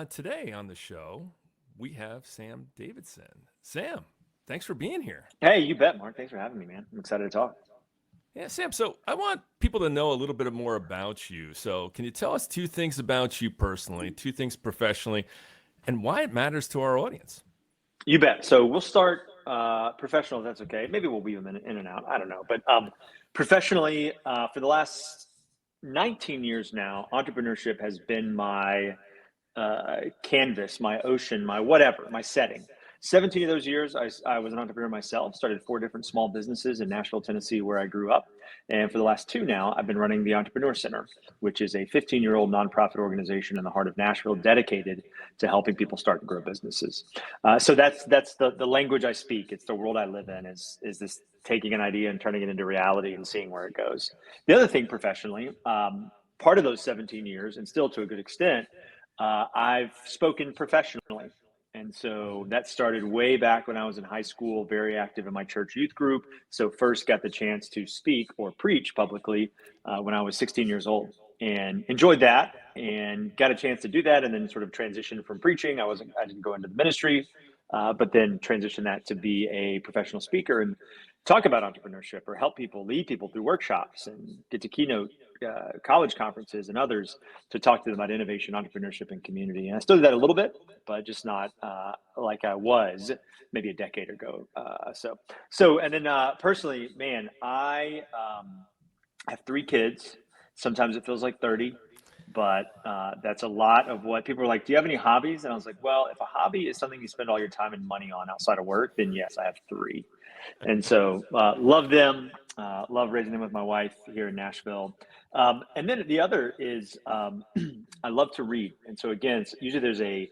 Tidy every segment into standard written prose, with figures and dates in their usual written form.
Today on the show, we have Sam Davidson. Sam, thanks for being here. Hey, you bet, Mark. Thanks for having me, man. I'm excited to talk. Yeah, Sam, so I want people to know a little bit more about you. So, can you tell us two things about you personally, two things professionally, and why it matters to our audience? You bet. So we'll start professional, if that's okay. Maybe we'll weave them in and out. I don't know. But professionally, for the last 19 years now, entrepreneurship has been my canvas, my ocean, my whatever, my setting. 17 of those years, I was an entrepreneur myself, started four different small businesses in Nashville, Tennessee, where I grew up. And for the last two now, I've been running the Entrepreneur Center, which is a 15-year-old nonprofit organization in the heart of Nashville dedicated to helping people start and grow businesses. So that's the language I speak. It's the world I live in, is this taking an idea and turning it into reality and seeing where it goes. The other thing professionally, part of those 17 years, and still to a good extent, I've spoken professionally. And so that started way back when I was in high school, very active in my church youth group. So first got the chance to speak or preach publicly when I was 16 years old, and enjoyed that and got a chance to do that, and then sort of transitioned from preaching. I didn't go into the ministry, but then transitioned that to be a professional speaker and talk about entrepreneurship or help people, lead people through workshops, and get to keynote college conferences and others to talk to them about innovation, entrepreneurship, and community. And I still do that a little bit, but just not like I was maybe a decade ago. And then personally, man, I have three kids. Sometimes it feels like 30, but that's a lot of what people are like. Do you have any hobbies? And I was like, well, if a hobby is something you spend all your time and money on outside of work, then yes, I have three. And so love them, love raising them with my wife here in Nashville. And then the other is I love to read. And so again, usually there's a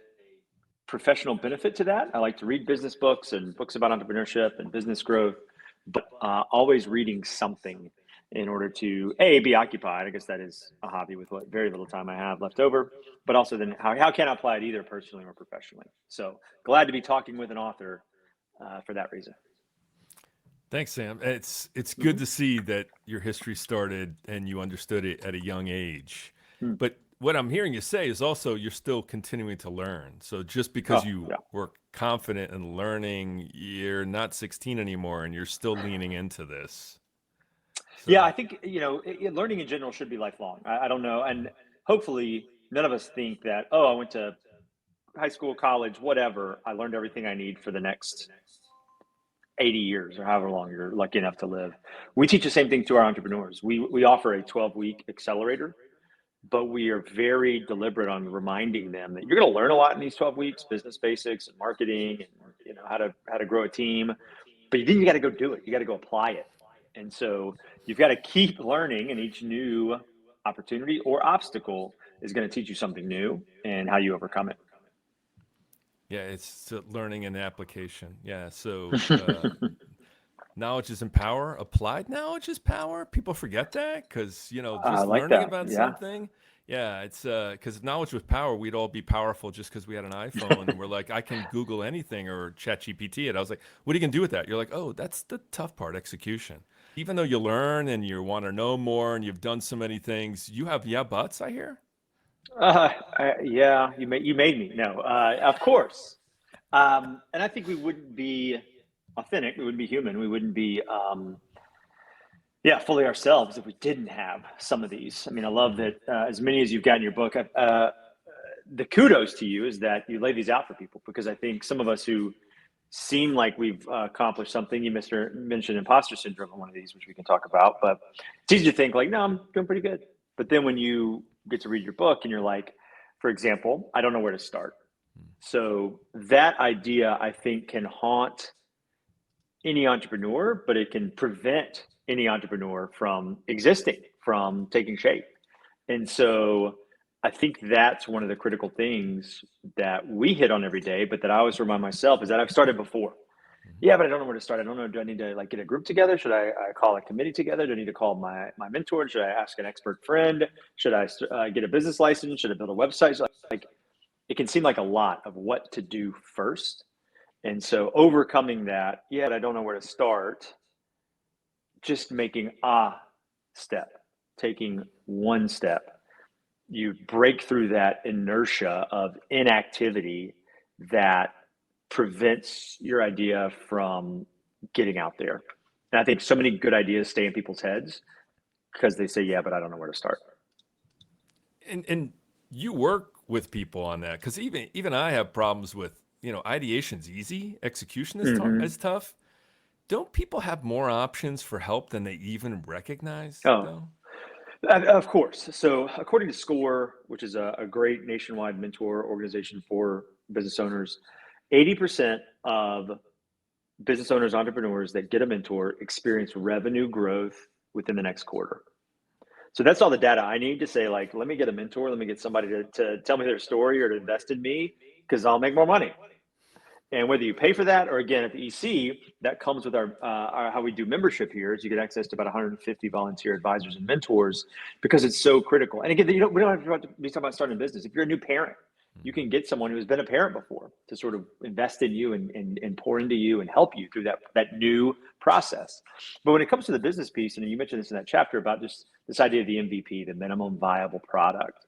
professional benefit to that. I like to read business books and books about entrepreneurship and business growth, but always reading something in order to be occupied. I guess that is a hobby with what very little time I have left over, but also then how can I apply it either personally or professionally? So glad to be talking with an author for that reason. Thanks, Sam. It's good Mhm. to see that your history started and you understood it at a young age. Mm. But what I'm hearing you say is also you're still continuing to learn. So just because Oh, you yeah. were confident in learning, you're not 16 anymore and you're still leaning into this. Yeah, I So, think, learning in general should be lifelong. I don't know. And hopefully none of us think that, oh, I went to high school, college, whatever. I learned everything I need for the next 80 years or however long you're lucky enough to live. We teach the same thing to our entrepreneurs. We offer a 12-week accelerator, but we are very deliberate on reminding them that you're going to learn a lot in these 12 weeks, business basics and marketing, and how to grow a team, but then you got to go do it. You got to go apply it. And so you've got to keep learning, and each new opportunity or obstacle is going to teach you something new and how you overcome it. yeah, it's learning and application. Yeah. So, knowledge is in power. Applied knowledge is power. People forget that because, I just like learning that. about Yeah. something. Yeah, it's because if knowledge was power, we'd all be powerful just because we had an iPhone and we're like, I can Google anything or chat GPT it. I was like, what are you going to do with that? You're like, oh, that's the tough part, execution. Even though you learn and you want to know more and you've done so many things, you have yeah buts, I hear. Yeah, you made me. No, of course. And I think we wouldn't be authentic. We wouldn't be human. We wouldn't be, fully ourselves if we didn't have some of these. I mean, I love Hmm. that as many as you've got in your book. The kudos to you is that you lay these out for people, because I think some of us who seem like we've accomplished something. You mentioned imposter syndrome in one of these, which we can talk about. But it's easy to think like, no, I'm doing pretty good. But then when you get to read your book and you're like, for example, I don't know where to start. So that idea, I think, can haunt any entrepreneur, but it can prevent any entrepreneur from existing, from taking shape. And so I think that's one of the critical things that we hit on every day, but that I always remind myself is that I've started before. Hmm. Yeah, but I don't know where to start. I don't know. Do I need to like get a group together? Should I call a committee together? Do I need to call my mentor? Should I ask an expert friend? Should I get a business license? Should I build a website? So, like, it can seem like a lot of what to do first. And so overcoming that, yeah, but I don't know where to start, just making a step, taking one step, you break through that inertia of inactivity that prevents your idea from getting out there. And I think so many good ideas stay in people's heads because they say, yeah, but I don't know where to start. And you work with people on that, because even I have problems with, ideation's easy, execution Mm-hmm. is tough. Don't people have more options for help than they even recognize, Oh, though? of course. So, according to SCORE, which is a great nationwide mentor organization for business owners, 80% of business owners, entrepreneurs that get a mentor experience revenue growth within the next quarter. So that's all the data I need to say, like, let me get a mentor, let me get somebody to tell me their story or to invest in me because I'll make more money. And whether you pay for that or again at the EC, that comes with our how we do membership here is you get access to about 150 volunteer advisors and mentors because it's so critical. And again, we don't have to be talking about starting a business. If you're a new parent, you can get someone who's been a parent before to sort of invest in you and pour into you and help you through that new process. But when it comes to the business piece, and you mentioned this in that chapter about just this idea of the MVP, the minimum viable product,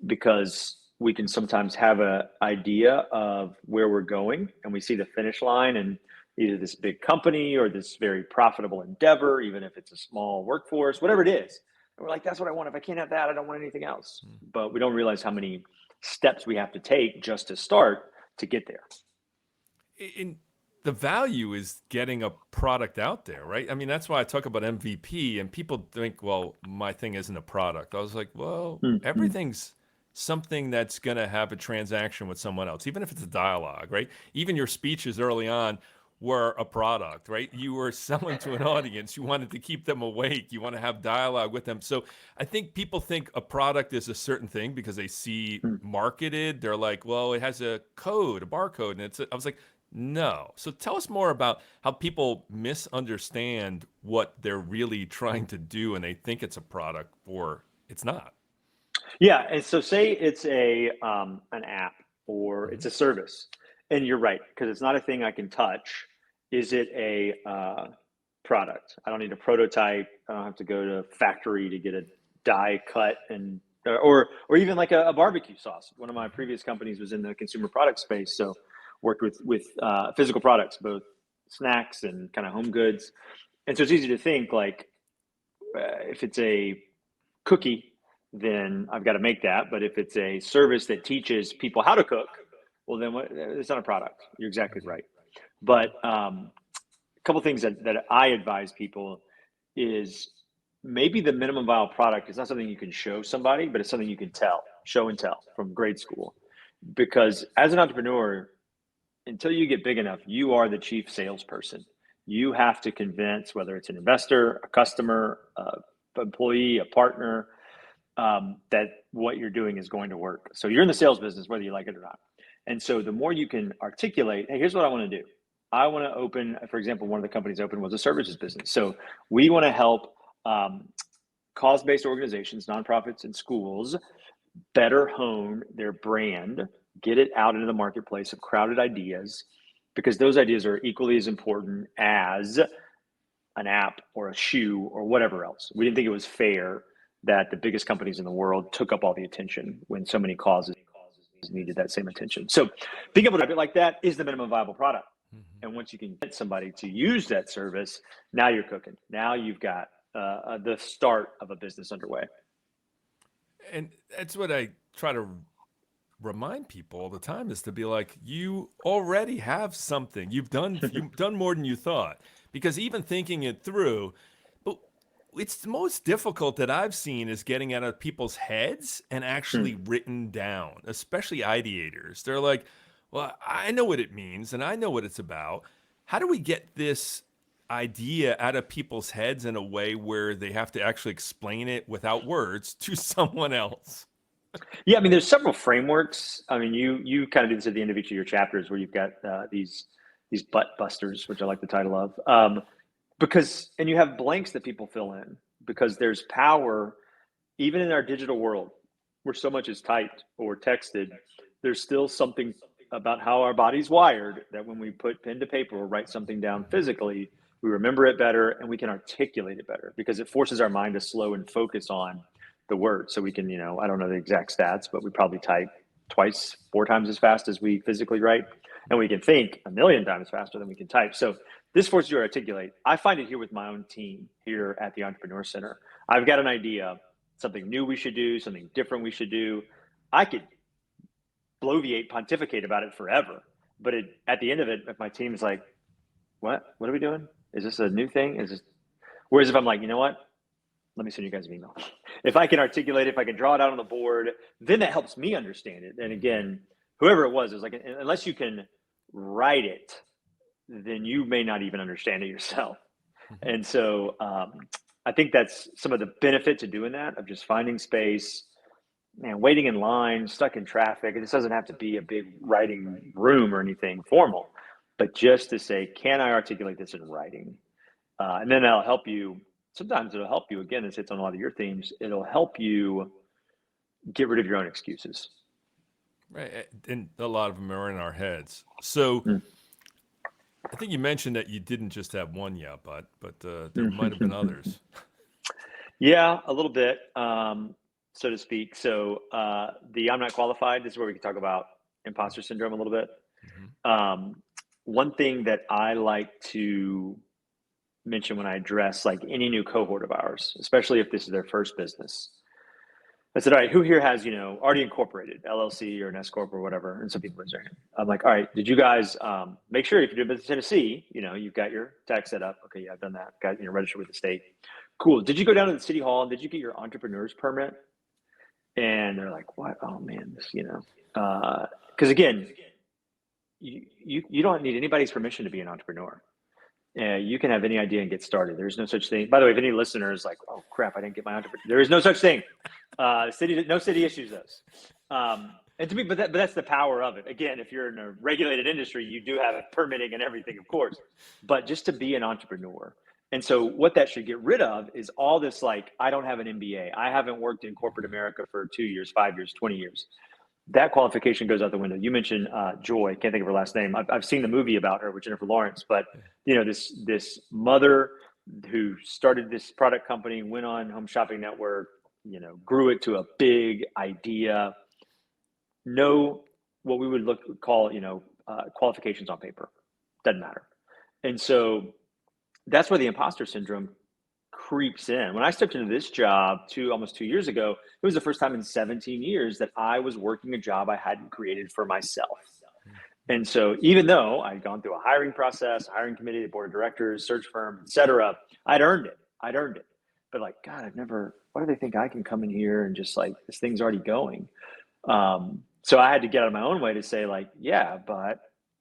because we can sometimes have an idea of where we're going and we see the finish line and either this big company or this very profitable endeavor, even if it's a small workforce, whatever it is. And we're like, that's what I want. If I can't have that, I don't want anything else. But we don't realize how many steps we have to take just to start to get there. In the value is getting a product out there, right? I mean, that's why I talk about MVP, and people think, well, my thing isn't a product. I was like, well, Mm-hmm. everything's something that's going to have a transaction with someone else, even if it's a dialogue, right? Even your speeches early on were a product, right? You were selling to an audience. You wanted to keep them awake. You want to have dialogue with them. So I think people think a product is a certain thing because they see marketed. They're like, well, it has a code, a barcode. And I was like, no. So tell us more about how people misunderstand what they're really trying to do and they think it's a product or it's not. Yeah, and so say it's a an app or it's Mhm. a service, and you're right because it's not a thing I can touch. Is it a product? I don't need a prototype. I don't have to go to a factory to get a die cut and or even like a barbecue sauce. One of my Mhm. previous companies was in the consumer product space, so worked with physical products, both snacks and kind of home goods. And so it's easy to think like if it's a cookie, then I've got to make that. But if it's a service that teaches people how to cook, well, then it's not a product. You're exactly Mhm. right. But a couple things that I advise people is maybe the minimum viable product is not something you can show somebody, but it's something you can show and tell from grade school. Because as an entrepreneur, until you get big enough, you are the chief salesperson. You have to convince whether it's an investor, a customer, a employee, a partner, that what you're doing is going to work. So you're in the sales business, whether you like it or not. And so the more you can articulate, hey, here's what I want to do. I want to open, for example, one of the companies open was a services business. So we want to help cause-based organizations, nonprofits, and schools better hone their brand, get it out into the marketplace of crowded ideas, because those ideas are equally as important as an app or a shoe or whatever else. We didn't think it was fair that the biggest companies in the world took up all the attention when so many causes needed that same attention. So being able to have it like that is the minimum viable product. Mhm. And once you can get somebody to use that service, now you're cooking. Now you've got the start of a business underway. And that's what I try to remind people all the time, is to be like, you already have something. You've done more than you thought. Because even thinking it through, but it's the most difficult that I've seen is getting out of people's heads and actually written down, especially ideators. They're like, well, I know what it means and I know what it's about. How do we get this idea out of people's heads in a way where they have to actually explain it without words to someone else? Yeah, I mean, there's several frameworks. I mean, you kind of do this at the end of each of your chapters, where you've got these butt busters, which I like the title of, because and you have blanks that people fill in because there's power even in our digital world, where so much is typed or texted. There's still something about how our body's wired that when we put pen to paper or write something down physically, we remember it better and we can articulate it better because it forces our mind to slow and focus on the word. So we can, I don't know the exact stats, but we probably type twice, 4 times as fast as we physically write. And we can think a million times faster than we can type. So this forces you to articulate. I find it here with my own team here at the Entrepreneur Center. I've got an idea, something new we should do, something different we should do. I could bloviate, pontificate about it forever. But at the end of it, if my team's like, what are we doing? Is this a new thing? Whereas if I'm like, you know what? Let me send you guys an email. If I can articulate it, if I can draw it out on the board, then that helps me understand it. And again, whoever it was like, unless you can write it, then you may not even understand it yourself. And so I think that's some of the benefit to doing that, of just finding space, man, waiting in line, stuck in traffic. This doesn't have to be a big writing room or anything formal, but just to say, can I articulate this in writing? And then that'll help you. Sometimes it'll help you, again, this hits on a lot of your themes, it'll help you get rid of your own excuses. Right. And a lot of them are in our heads. So I think you mentioned that you didn't just have one but there might have been others. Yeah, a little bit, so to speak. So the I'm not qualified, this is where we can talk about imposter syndrome a little bit. One thing that I like to mention when I address like any new cohort of ours, especially if this is their first business, I said, all right, who here has, already incorporated LLC or an S Corp or whatever? And some people raise their hand. I'm like, all right, did you guys make sure if you're doing business in Tennessee, you've got your tax set up. Okay, yeah, I've done that. Got, registered with the state. Cool. Did you go down to the city hall and did you get your entrepreneur's permit? And they're like, what? Oh man, this, because again, you don't need anybody's permission to be an entrepreneur. You can have any idea and get started. There's no such thing. By the way, if any listeners like, oh crap, I didn't get my entrepreneur. There is no such thing. No city issues those. And to me, but that's the power of it. Again, if you're in a regulated industry, you do have permitting and everything, of course. But just to be an entrepreneur. And so what that should get rid of is all this like, I don't have an MBA. I haven't worked in corporate America for 2 years, 5 years, 20 years. That qualification goes out the window. You mentioned Joy. Can't think of her last name. I've seen the movie about her with Jennifer Lawrence, but this mother who started this product company, went on Home Shopping Network, grew it to a big idea. No, what we would call qualifications on paper. Doesn't matter. And so that's where the imposter syndrome creeps in. When I stepped into this job almost 2 years ago, it was the first time in 17 years that I was working a job I hadn't created for myself. And so even though I'd gone through a hiring process, a hiring committee, the board of directors, search firm, et cetera, I'd earned it. But like, God, why do they think I can come in here and just like, this thing's already going? So I had to get out of my own way to say like, yeah, but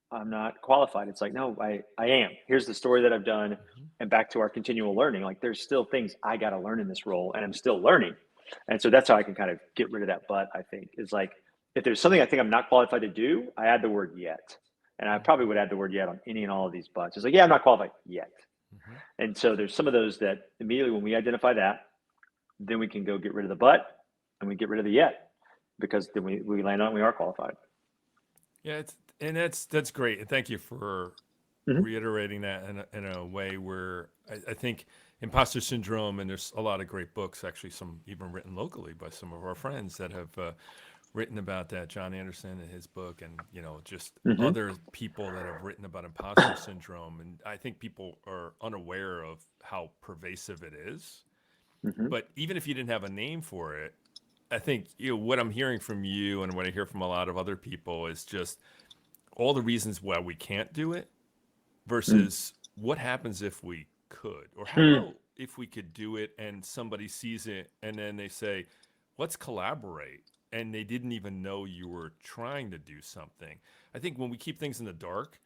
I'm not qualified. It's like, no, I am. Here's the story that I've done. And back to our continual learning, like there's still things I got to learn in this role and I'm still learning. And so that's how I can kind of get rid of that but, I think, is like, if there's something I think I'm not qualified to do, I add the word yet. And I probably would add the word yet on any and all of these buts. It's like, yeah, I'm not qualified yet. And so there's some of those that immediately when we identify that, then we can go get rid of the but and we get rid of the yet, because then we land on we are qualified. Yeah, that's great. And thank you for reiterating that in a way where I think imposter syndrome, and there's a lot of great books, actually some even written locally by some of our friends that have written about that. John Anderson in his book, and just other people that have written about imposter syndrome. And I think people are unaware of how pervasive it is. But even if you didn't have a name for it, I think what I'm hearing from you and what I hear from a lot of other people is just all the reasons why we can't do it versus what happens if we could, or how about if we could do it and somebody sees it and then they say, let's collaborate. And they didn't even know you were trying to do something. I think when we keep things in the dark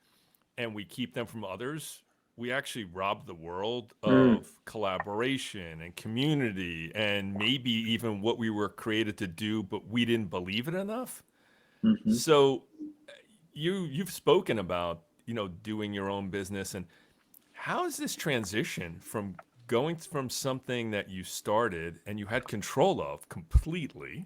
and we keep them from others, we actually rob the world of collaboration and community and maybe even what we were created to do, but we didn't believe it enough. So you've spoken about, doing your own business, and how is this transition from going from something that you started and you had control of completely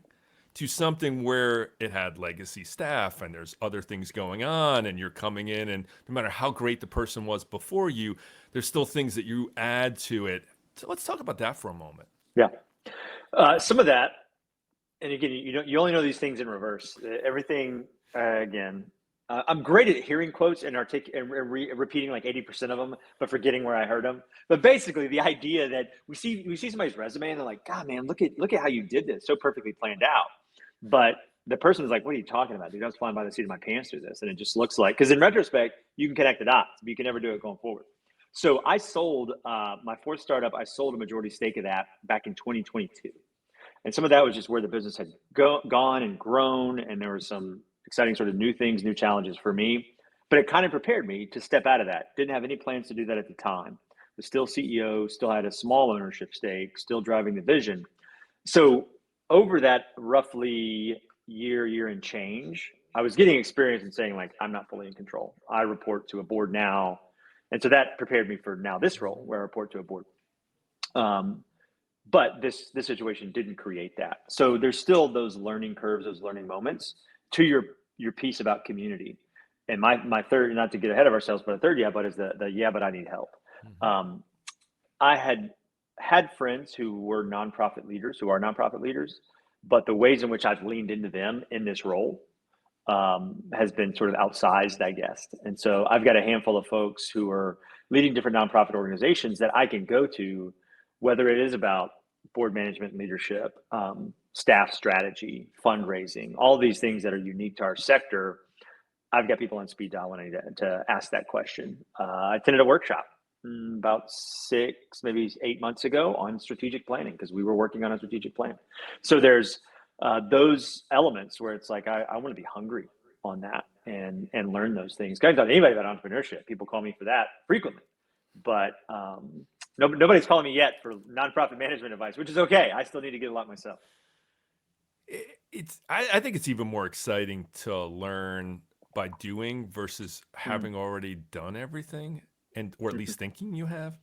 to something where it had legacy staff and there's other things going on and you're coming in, and no matter how great the person was before you, there's still things that you add to it. So let's talk about that for a moment. Yeah. Some of that, and again, you only know these things in reverse. Everything again. I'm great at hearing quotes and repeating like 80% of them, but forgetting where I heard them. But basically, the idea that we see somebody's resume and they're like, "God, man, look at how you did this, so perfectly planned out." But the person is like, "What are you talking about, dude? I was flying by the seat of my pants through this," and it just looks like, because in retrospect, you can connect the dots, but you can never do it going forward. So I sold my fourth startup. I sold a majority stake of that back in 2022. And some of that was just where the business had gone and grown, and there were some exciting sort of new things, new challenges for me. But it kind of prepared me to step out of that. Didn't have any plans to do that at the time. Was still CEO, still had a small ownership stake, still driving the vision. So over that roughly year and change, I was getting experience in saying, like, I'm not fully in control. I report to a board now. And so that prepared me for now this role where I report to a board. But this situation didn't create that. So there's still those learning curves, those learning moments to your piece about community. And my third, not to get ahead of ourselves, but a third yeah, but is the yeah, but I need help. I had friends who were nonprofit leaders, who are nonprofit leaders, but the ways in which I've leaned into them in this role has been sort of outsized, I guess. And so I've got a handful of folks who are leading different nonprofit organizations that I can go to, whether it is about board management leadership, staff strategy, fundraising, all these things that are unique to our sector. I've got people on speed dial when I need to ask that question. I attended a workshop about 6, maybe 8 months ago on strategic planning because we were working on a strategic plan. So there's those elements where it's like I want to be hungry on that and learn those things. I don't talk to anybody about entrepreneurship. People call me for that frequently, but nobody's calling me yet for nonprofit management advice, which is okay. I still need to get a lot myself. I think it's even more exciting to learn by doing versus having already done everything, or at least thinking you have.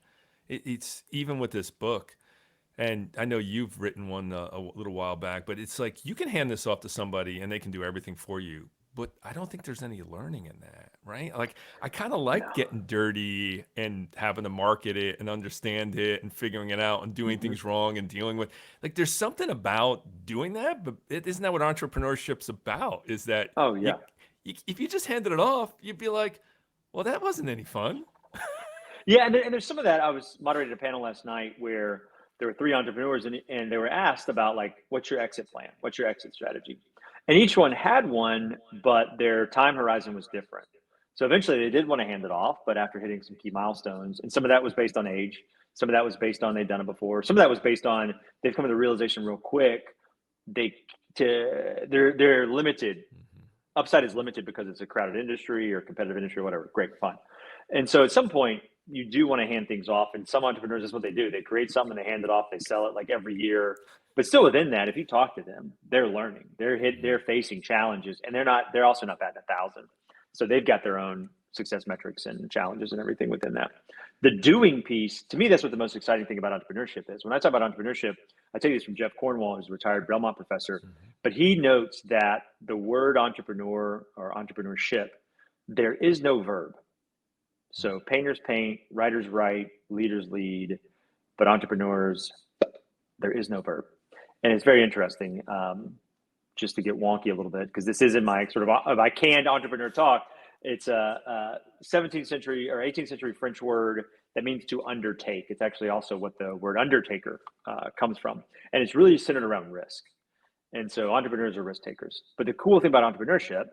It's even with this book, and I know you've written one a little while back, but it's like you can hand this off to somebody and they can do everything for you. But I don't think there's any learning in that, right? Like I kind of like getting dirty and having to market it and understand it and figuring it out and doing things wrong and dealing with, like, there's something about doing that, but isn't that what entrepreneurship's about? Is that Oh yeah. if you just handed it off, you'd be like, well, that wasn't any fun. Yeah, and there's some of that. I was moderating a panel last night where there were 3 entrepreneurs and they were asked about, like, what's your exit plan? What's your exit strategy? And each one had one, but their time horizon was different. So eventually they did want to hand it off, but after hitting some key milestones, and some of that was based on age, some of that was based on they'd done it before, some of that was based on they've come to the realization real quick they're limited. Upside is limited because it's a crowded industry or competitive industry or whatever. Great, fine. And so at some point you do want to hand things off, and some entrepreneurs, that's what they do. They create something, they hand it off, they sell it like every year. But still within that, if you talk to them, they're learning, they're facing challenges, and they're also not batting 1,000. So they've got their own success metrics and challenges and everything within that. The doing piece, to me, that's what the most exciting thing about entrepreneurship is. When I talk about entrepreneurship, I take this from Jeff Cornwall, who's a retired Belmont professor, but he notes that the word entrepreneur or entrepreneurship, there is no verb. So painters paint, writers write, leaders lead, but entrepreneurs, there is no verb. And it's very interesting, just to get wonky a little bit, because this isn't my sort of my canned entrepreneur talk. It's a 17th century or 18th century French word that means to undertake. It's actually also what the word undertaker comes from. And it's really centered around risk. And so entrepreneurs are risk takers. But the cool thing about entrepreneurship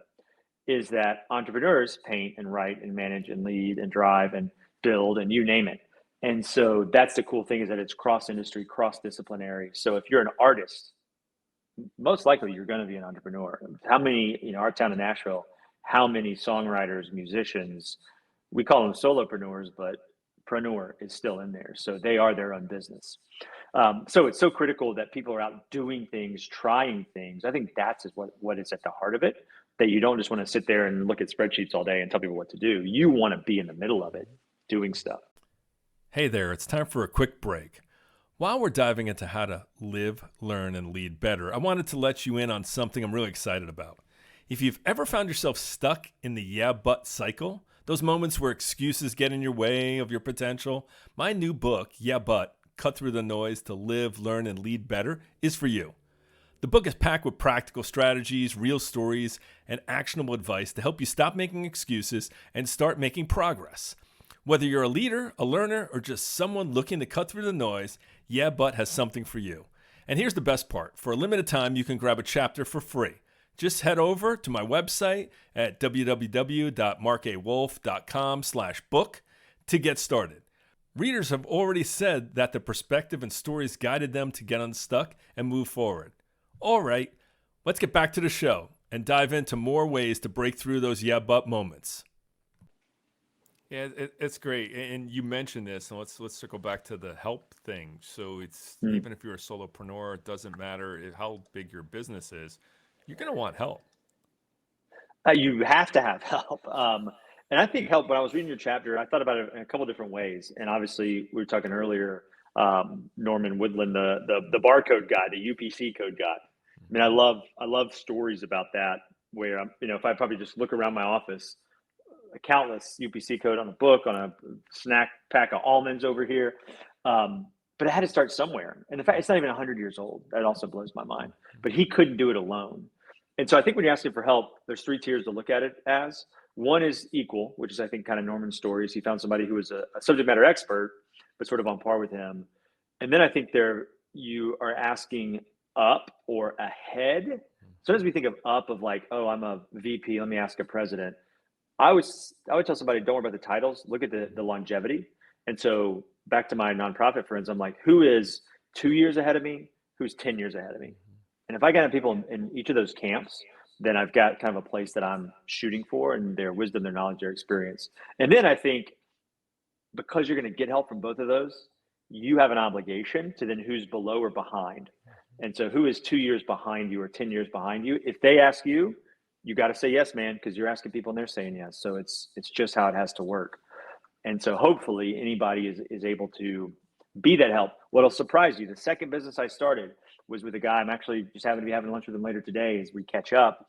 is that entrepreneurs paint and write and manage and lead and drive and build and you name it. And so that's the cool thing, is that it's cross-industry, cross-disciplinary. So if you're an artist, most likely you're going to be an entrepreneur. How many, our town of Nashville, how many songwriters, musicians, we call them solopreneurs, but preneur is still in there. So they are their own business. So it's so critical that people are out doing things, trying things. I think that's what is at the heart of it, that you don't just want to sit there and look at spreadsheets all day and tell people what to do. You want to be in the middle of it, doing stuff. Hey there, it's time for a quick break. While we're diving into how to live, learn, and lead better, I wanted to let you in on something I'm really excited about. If you've ever found yourself stuck in the yeah, but cycle, those moments where excuses get in your way of your potential, my new book, Yeah, But, cut through the noise to live, learn, and lead better is for you. The book is packed with practical strategies, real stories, and actionable advice to help you stop making excuses and start making progress. Whether you're a leader, a learner, or just someone looking to cut through the noise, Yeah But has something for you. And here's the best part. For a limited time, you can grab a chapter for free. Just head over to my website at www.markawolf.com/book to get started. Readers have already said that the perspective and stories guided them to get unstuck and move forward. All right, let's get back to the show and dive into more ways to break through those yeah but moments. Yeah, it's great. And you mentioned this, and let's circle back to the help thing. So it's even if you're a solopreneur, it doesn't matter how big your business is, you're going to want help. You have to have help. And I think help, when I was reading your chapter, I thought about it in a couple different ways. And obviously, we were talking earlier, Norman Woodland, the barcode guy, the UPC code guy. I mean, I love stories about that, where if I probably just look around my office, a countless UPC code on a book, on a snack pack of almonds over here. But I had to start somewhere. And in fact, it's not even 100 years old. That also blows my mind. But he couldn't do it alone. And so I think when you're asking for help, there's three tiers to look at it as. One is equal, which is, I think, kind of Norman's story. Is he found somebody who was a subject matter expert, but sort of on par with him. And then I think you are asking up or ahead. Sometimes we think of up of like, oh, I'm a VP, let me ask a president. I would tell somebody, don't worry about the titles, look at the longevity. And so back to my nonprofit friends, I'm like, who is 2 years ahead of me? Who's 10 years ahead of me? And if I got people in each of those camps, then I've got kind of a place that I'm shooting for, and their wisdom, their knowledge, their experience. And then I think, because you're going to get help from both of those, you have an obligation to then who's below or behind. And so who is 2 years behind you or 10 years behind you? If they ask you, you got to say yes, man, because you're asking people and they're saying yes. So it's just how it has to work. And so hopefully anybody is able to be that help. What'll surprise you, the second business I started was with a guy. I'm actually just having to be having lunch with him later today as we catch up.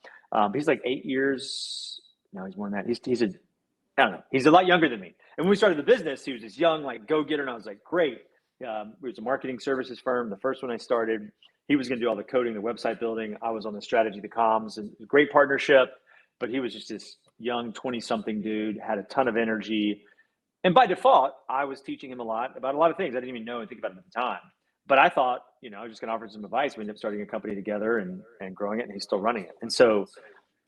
He's like 8 years. No, he's more than that. He's I don't know. He's a lot younger than me. And when we started the business, he was this young, like, go-getter. And I was like, great. It was a marketing services firm. The first one I started, he was going to do all the coding, the website building. I was on the strategy, the comms, and great partnership. But he was just this young 20-something dude, had a ton of energy. And by default, I was teaching him a lot about a lot of things I didn't even know and think about it at the time. But I thought, I was just going to offer some advice. We ended up starting a company together and growing it, and he's still running it. And so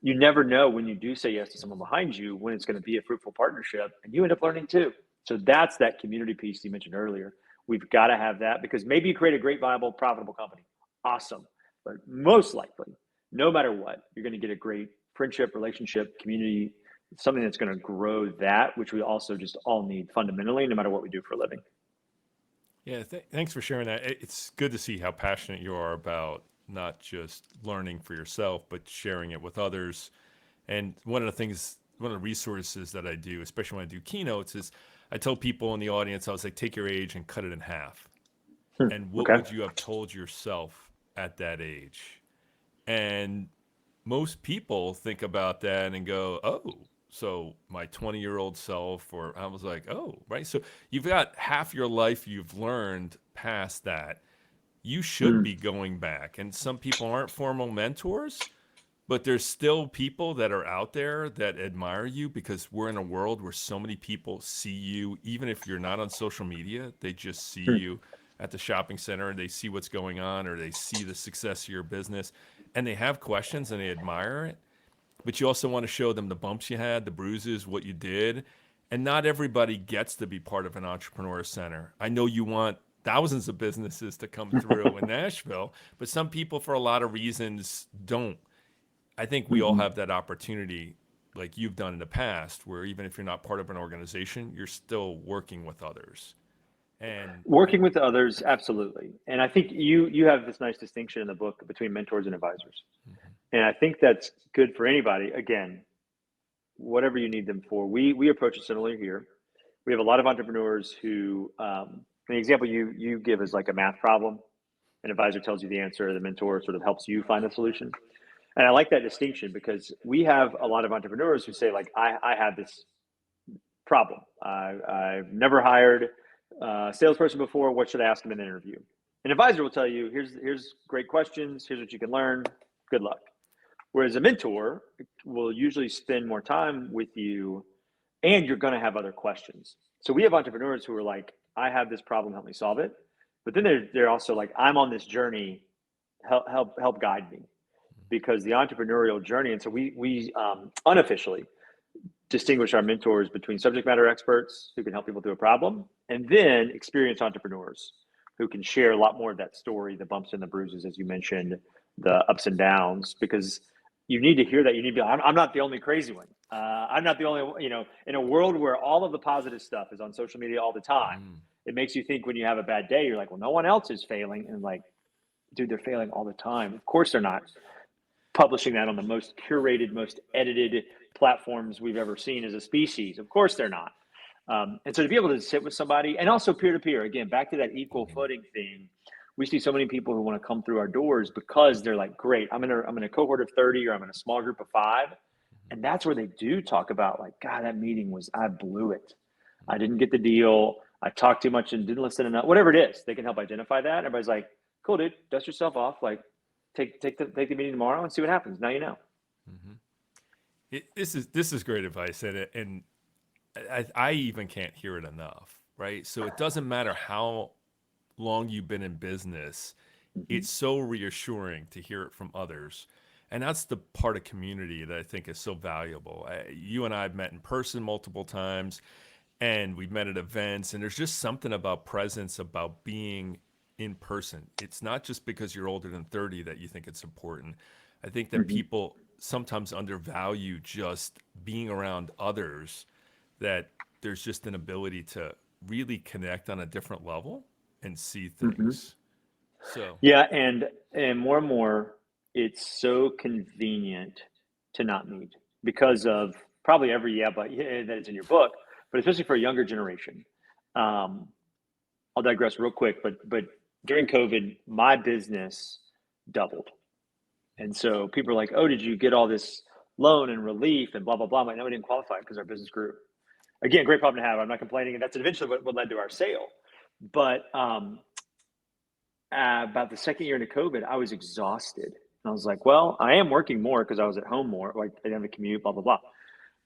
you never know when you do say yes to someone behind you, when it's going to be a fruitful partnership, and you end up learning too. So that's that community piece you mentioned earlier. We've got to have that, because maybe you create a great, viable, profitable company. Awesome. But most likely, no matter what, you're going to get a great friendship, relationship, community, something that's going to grow that, which we also just all need fundamentally, no matter what we do for a living. Yeah, thanks for sharing that. It's good to see how passionate you are about not just learning for yourself, but sharing it with others. And one of the resources that I do, especially when I do keynotes, is I tell people in the audience, I was like, take your age and cut it in half. And what would you have told yourself at that age? And most people think about that and go, oh, so my 20-year-old self, or I was like, oh, right. So you've got half your life you've learned past that. You should be going back. And some people aren't formal mentors, but there's still people that are out there that admire you, because we're in a world where so many people see you, even if you're not on social media, they just see you at the shopping center, and they see what's going on, or they see the success of your business, and they have questions and they admire it. But you also want to show them the bumps you had, the bruises, what you did. And not everybody gets to be part of an entrepreneur center. I know you want thousands of businesses to come through in Nashville, but some people, for a lot of reasons, don't. I think we all have that opportunity, like you've done in the past, where even if you're not part of an organization, you're still working with others. And working with others, absolutely. And I think you have this nice distinction in the book between mentors and advisors. And I think that's good for anybody. Again, whatever you need them for. We approach it similarly here. We have a lot of entrepreneurs who, the example you give is like a math problem. An advisor tells you the answer, the mentor sort of helps you find the solution. And I like that distinction, because we have a lot of entrepreneurs who say, like, I have this problem. I've never hired salesperson before, what should I ask them in an interview? An advisor will tell you, here's great questions, here's what you can learn, good luck. Whereas a mentor will usually spend more time with you, and you're going to have other questions. So we have entrepreneurs who are like, I have this problem, help me solve it. But then they're also like, I'm on this journey, help guide me, because the entrepreneurial journey. And so we unofficially distinguish our mentors between subject matter experts who can help people through a problem, and then experienced entrepreneurs who can share a lot more of that story, the bumps and the bruises, as you mentioned, the ups and downs, because you need to hear that. You need to be, I'm not the only crazy one. I'm not the only, in a world where all of the positive stuff is on social media all the time, it makes you think when you have a bad day, you're like, well, no one else is failing. And like, dude, they're failing all the time. Of course they're not publishing that on the most curated, most edited platforms we've ever seen as a species. Of course they're not. And so to be able to sit with somebody, and also peer-to-peer, again, back to that equal footing thing, we see so many people who want to come through our doors because they're like, great, I'm in a cohort of 30, or I'm in a small group of 5. And that's where they do talk about like, God, that meeting I blew it. I didn't get the deal. I talked too much and didn't listen enough, whatever it is. They can help identify that. Everybody's like, cool, dude, dust yourself off. Like take the meeting tomorrow and see what happens. Now, you know. This is great advice. And I even can't hear it enough, right? So it doesn't matter how long you've been in business, it's so reassuring to hear it from others. And that's the part of community that I think is so valuable. You and I have met in person multiple times, and we've met at events, and there's just something about presence, about being in person. It's not just because you're older than 30 that you think it's important. I think that people sometimes undervalue just being around others, that there's just an ability to really connect on a different level and see things. So yeah, and more, it's so convenient to not meet because of probably that is in your book, but especially for a younger generation. I'll digress real quick, but during COVID, my business doubled. And so people are like, oh, did you get all this loan and relief and blah, blah, blah. I'm like, no, we didn't qualify because our business grew. Again, great problem to have. I'm not complaining. And that's eventually what led to our sale. But about the second year into COVID, I was exhausted. And I was like, well, I am working more because I was at home more. Like I didn't have a commute, blah, blah, blah.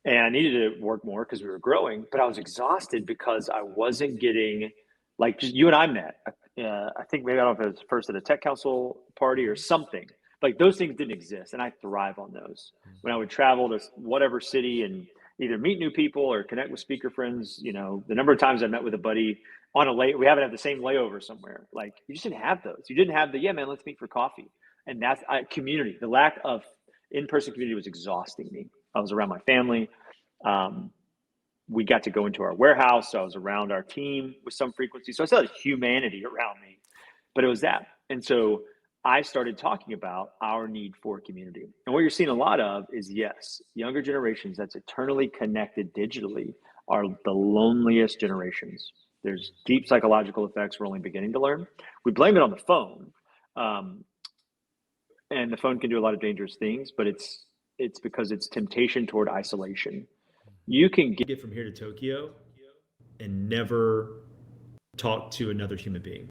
And I needed to work more because we were growing, but I was exhausted because I wasn't getting, like, just you and I met. I think maybe I don't know if it was first at a tech council party or something. Like those things didn't exist, and I thrive on those. When I would travel to whatever city and either meet new people or connect with speaker friends, the number of times I met with a buddy on we haven't had the same layover somewhere. Like you just didn't have those. You didn't have yeah, man, let's meet for coffee. And that's community. The lack of in-person community was exhausting me. I was around my family. We got to go into our warehouse. So I was around our team with some frequency. So I still had humanity around me, but it was that. And so I started talking about our need for community. And what you're seeing a lot of is, yes, younger generations that's eternally connected digitally are the loneliest generations. There's deep psychological effects we're only beginning to learn. We blame it on the phone. And the phone can do a lot of dangerous things, but it's because it's temptation toward isolation. You can get from here to Tokyo and never talk to another human being.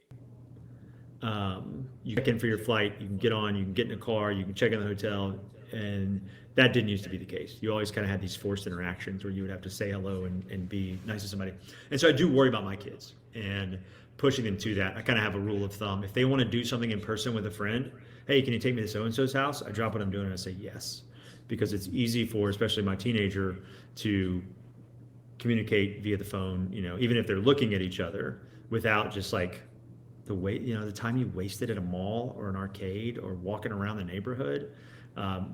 You check in for your flight, you can get on, you can get in a car, you can check in the hotel, and that didn't used to be the case. You always kind of had these forced interactions where you would have to say hello and be nice to somebody. And so I do worry about my kids and pushing them to that. I kind of have a rule of thumb. If they want to do something in person with a friend, hey, can you take me to so-and-so's house? I drop what I'm doing and I say yes. Because it's easy for, especially my teenager, to communicate via the phone, even if they're looking at each other without just like the time you wasted at a mall or an arcade or walking around the neighborhood.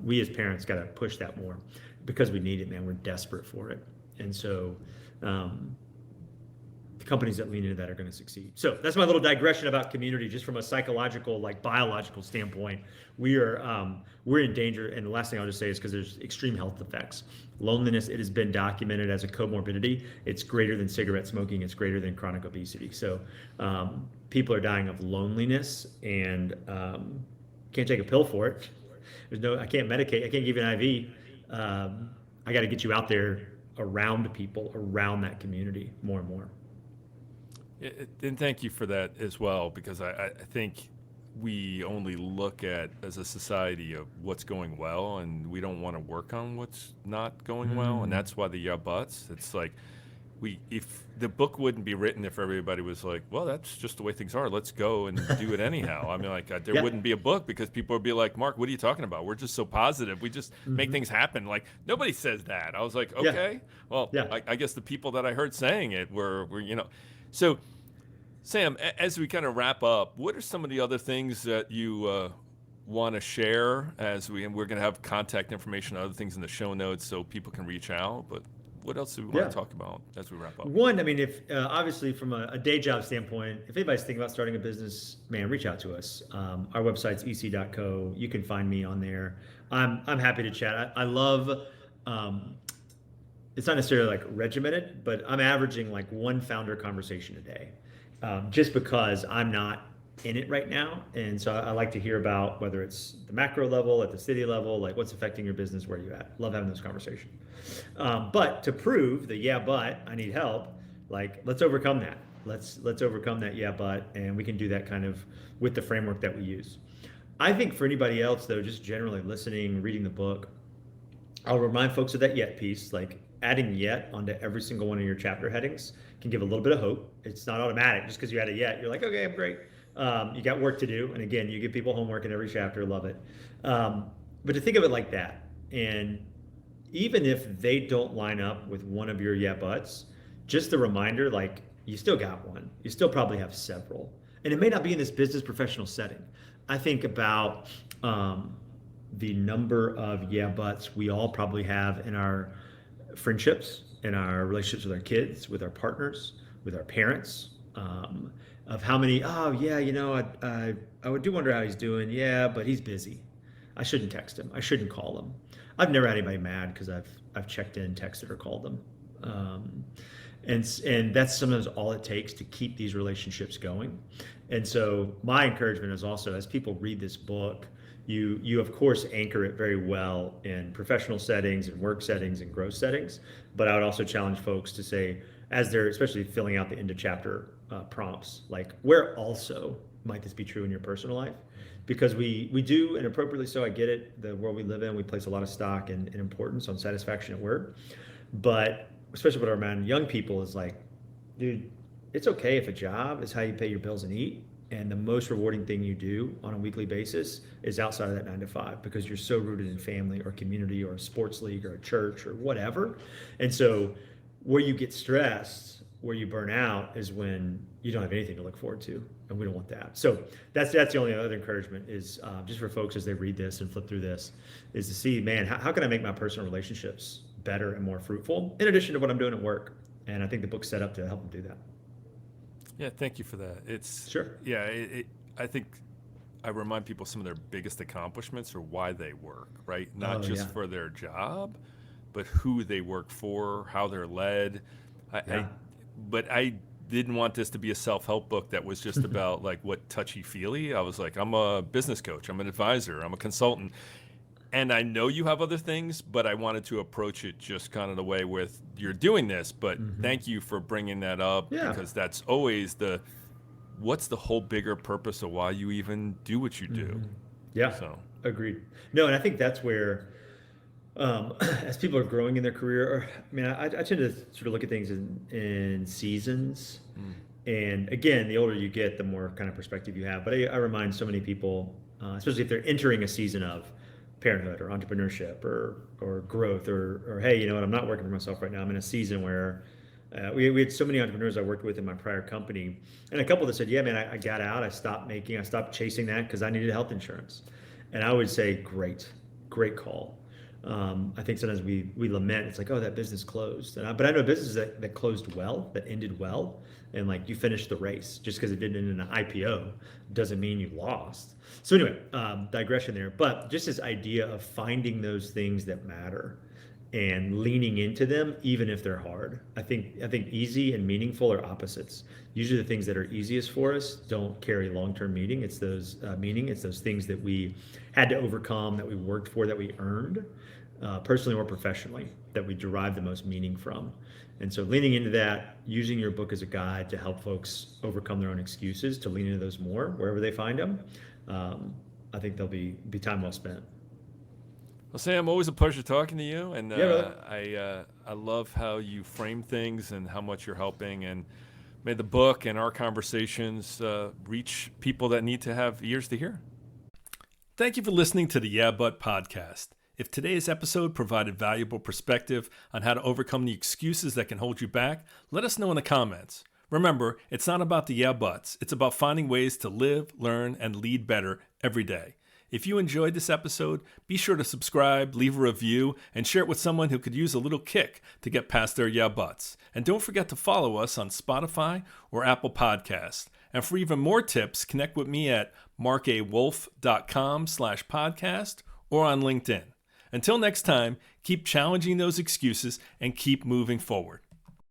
We as parents got to push that more because we need it, man. We're desperate for it. And so the companies that lean into that are going to succeed. So that's my little digression about community, just from a psychological, biological standpoint. We're in danger. And the last thing I'll just say is because there's extreme health effects. Loneliness, it has been documented as a comorbidity. It's greater than cigarette smoking. It's greater than chronic obesity. So people are dying of loneliness and can't take a pill for it. I can't medicate. I can't give you an IV. I got to get you out there around people, around that community more and more. And thank you for that as well, because I think we only look at as a society of what's going well, and we don't want to work on what's not going well, and Mm. that's why the yeah buts. It's like if the book wouldn't be written if everybody was like, well, that's just the way things are. Let's go and do it anyhow. I mean, like there Yeah. wouldn't be a book because people would be like, Mark, what are you talking about? We're just so positive. We just make Hmm. things happen. Like nobody says that. I was like, Yeah. okay, well, Yeah. I guess the people that I heard saying it were. So Sam, as we kind of wrap up, what are some of the other things that you want to share and we're going to have contact information and other things in the show notes so people can reach out, but what else do we want Yeah. to talk about as we wrap up? One, I mean, if obviously from a day job standpoint, if anybody's thinking about starting a business, man, reach out to us. Our website's ec.co. You can find me on there. I'm happy to chat. I love. It's not necessarily like regimented, but I'm averaging like one founder conversation a day, just because I'm not in it right now, and so I like to hear about whether it's the macro level, at the city level, like what's affecting your business, where you at. Love having those conversations. But to prove that but I need help, like let's overcome that. Let's overcome that but, and we can do that kind of with the framework that we use. I think for anybody else though, just generally listening, reading the book, I'll remind folks of that yet piece, like adding yet onto every single one of your chapter headings can give a little bit of hope. It's not automatic. Just because you add a yet, you're like, okay, I'm great. You got work to do. And again, you give people homework in every chapter, love it. But to think of it like that, and even if they don't line up with one of your yeah buts, just the reminder, like you still got one. You still probably have several. And it may not be in this business professional setting. I think about the number of yeah buts we all probably have in our friendships, in our relationships with our kids, with our partners, with our parents, of how many, oh yeah, I would do wonder how he's doing. Yeah, but he's busy. I shouldn't text him. I shouldn't call him. I've never had anybody mad because I've checked in, texted, or called them. And that's sometimes all it takes to keep these relationships going. And so my encouragement is also, as people read this book, you of course anchor it very well in professional settings and work settings and growth settings. But I would also challenge folks to say, as they're especially filling out the end of chapter prompts, like where also might this be true in your personal life? Because we do, and appropriately so, I get it, the world we live in, we place a lot of stock and importance on satisfaction at work. But especially with our man, young people, is like, dude, it's okay if a job is how you pay your bills and eat. And the most rewarding thing you do on a weekly basis is outside of that 9 to 5, because you're so rooted in family or community or a sports league or a church or whatever. And so where you get stressed, where you burn out, is when you don't have anything to look forward to, and we don't want that. So that's the only other encouragement is just for folks as they read this and flip through this, is to see, man, how can I make my personal relationships better and more fruitful in addition to what I'm doing at work? And I think the book's set up to help them do that. Yeah, thank you for that. It's Sure. Yeah, I think I remind people some of their biggest accomplishments are why they work, right? Not just for their job, but who they work for, how they're led. But I didn't want this to be a self-help book that was just about like what touchy-feely. I was like, I'm a business coach, I'm an advisor, I'm a consultant. And I know you have other things, but I wanted to approach it just kind of the way with you're doing this. But thank you for bringing that up, because that's always what's the whole bigger purpose of why you even do what you do. Yeah, So agreed. No, and I think that's where, as people are growing in their career, I tend to sort of look at things in seasons. And again, the older you get, the more kind of perspective you have. But I remind so many people, especially if they're entering a season of parenthood or entrepreneurship or growth, or hey, you know what, I'm not working for myself right now. I'm in a season where we had so many entrepreneurs I worked with in my prior company, and a couple that said, yeah, man, I got out, I stopped chasing that because I needed health insurance. And I would say, great call. I think sometimes we lament, it's like, oh, that business closed. But I know businesses that closed well, that ended well, and like you finished the race. Just because it didn't end in an IPO doesn't mean you lost. So anyway, digression there. But just this idea of finding those things that matter and leaning into them, even if they're hard. I think easy and meaningful are opposites. Usually the things that are easiest for us don't carry long-term meaning. It's those things that we had to overcome, that we worked for, that we earned. personally or professionally, that we derive the most meaning from. And so leaning into that, using your book as a guide to help folks overcome their own excuses, to lean into those more wherever they find them, I think they'll be time well spent. Well, Sam, always a pleasure talking to you, and brother. I love how you frame things and how much you're helping, and may the book and our conversations reach people that need to have ears to hear. Thank you for listening to the Yeah But podcast. If today's episode provided valuable perspective on how to overcome the excuses that can hold you back, let us know in the comments. Remember, it's not about the yeah buts. It's about finding ways to live, learn, and lead better every day. If you enjoyed this episode, be sure to subscribe, leave a review, and share it with someone who could use a little kick to get past their yeah buts. And don't forget to follow us on Spotify or Apple Podcasts. And for even more tips, connect with me at marcawolf.com/podcast or on LinkedIn. Until next time, keep challenging those excuses and keep moving forward.